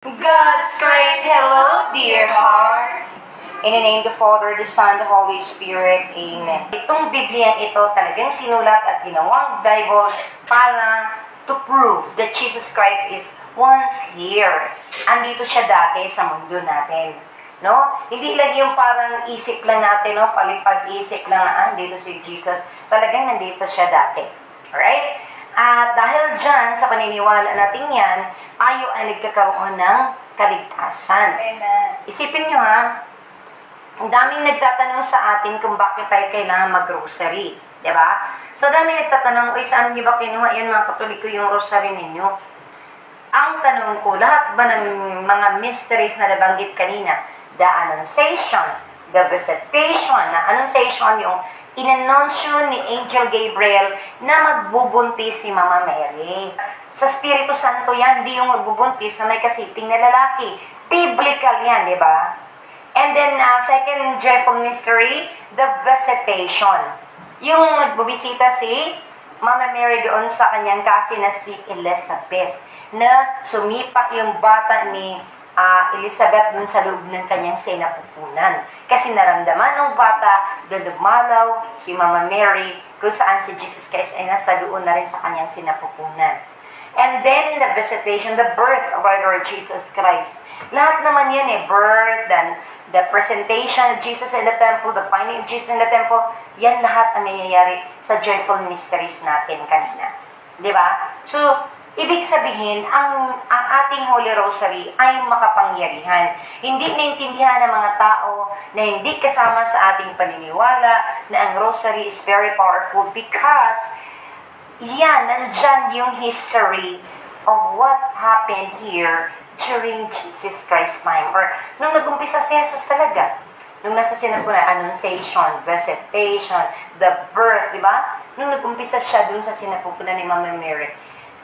God's great hello, dear heart. In the name of the Father, the Son, the Holy Spirit. Amen. Itong Biblia ito talagang sinulat at ginawang Bible para to prove that Jesus Christ is once here. Andito siya dati sa mundo natin. No? Hindi lang yung parang isip lang natin, no? Palipad-isip lang na andito si Jesus. Talagang nandito siya dati. Alright? At dahil dyan, sa paniniwala natin yan, tayo ay nagkakaroon ng kaligtasan. Amen. Isipin nyo ha, ang daming nagtatanong sa atin kung bakit tayo kailangan mag-rosary. Diba? So, daming nagtatanong, uy, saan nyo ba kinuha yan mga Katoliko yung rosary ninyo? Ang tanong ko, lahat ba ng mga mysteries na nabanggit kanina, the Annunciation, the Visitation, na Annunciation yung inanunsyo ni Angel Gabriel na magbubuntis si Mama Mary. Sa Espiritu Santo yan, di yung magbubuntis na may kasiping na lalaki. Biblical yan, di ba? And then, second joyful mystery, the Visitation. Yung nagbubisita si Mama Mary doon sa kanyang kasi na si Elizabeth, na sumipa yung bata ni Elizabeth dun sa loob ng kanyang sinapupunan. Kasi naramdaman ng bata na dumalaw si Mama Mary kung saan si Jesus Christ ay nasa doon na rin sa kanyang sinapupunan. And then the visitation, the birth of our Lord Jesus Christ. Lahat naman yan birth, then the presentation of Jesus in the temple, the finding of Jesus in the temple, yan lahat ang nangyayari sa joyful mysteries natin kanina. Diba? So, ibig sabihin, ang ating Holy Rosary ay makapangyarihan. Hindi naintindihan ng mga tao na hindi kasama sa ating paniniwala na ang Rosary is very powerful because yan, nandyan yung history of what happened here during Jesus Christ's time. Or nung nag-umpisa si Jesus talaga. Nung nasa sinapunan, Annunciation, Visitation, the birth, di ba? Nung nag-umpisa siya dun sa sinapupunan ni Mama Mary.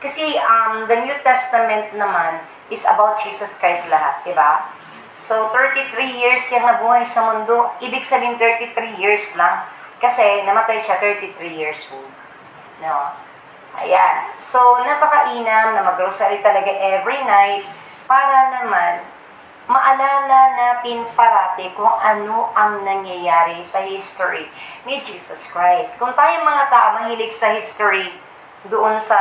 Kasi the New Testament naman is about Jesus Christ lahat, di ba? So, 33 years siyang nabuhay sa mundo. Ibig sabihin 33 years lang. Kasi namatay siya 33 years old. No? Ayan. So, napakainam na mag-rosary talaga every night para naman maalala natin parati kung ano ang nangyayari sa history ni Jesus Christ. Kung tayong mga tao mahilig sa history doon sa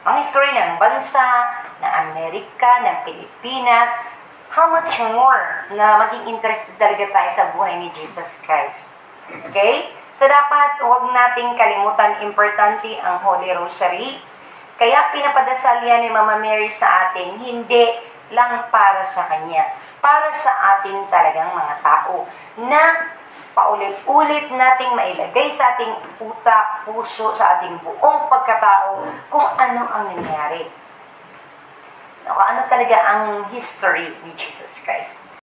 ang history ng bansa, ng Amerika, ng Pilipinas, how much more na maging interested talaga tayo sa buhay ni Jesus Christ. Okay? So, dapat huwag nating kalimutan, importante ang Holy Rosary. Kaya pinapadasal yan ni Mama Mary sa atin, hindi lang para sa Kanya. Para sa atin talagang mga tao na paulit-ulit nating mailagay sa ating utak, puso, sa ating buong pagkatao kung ano ang nangyari. Ano talaga ang history ni Jesus Christ.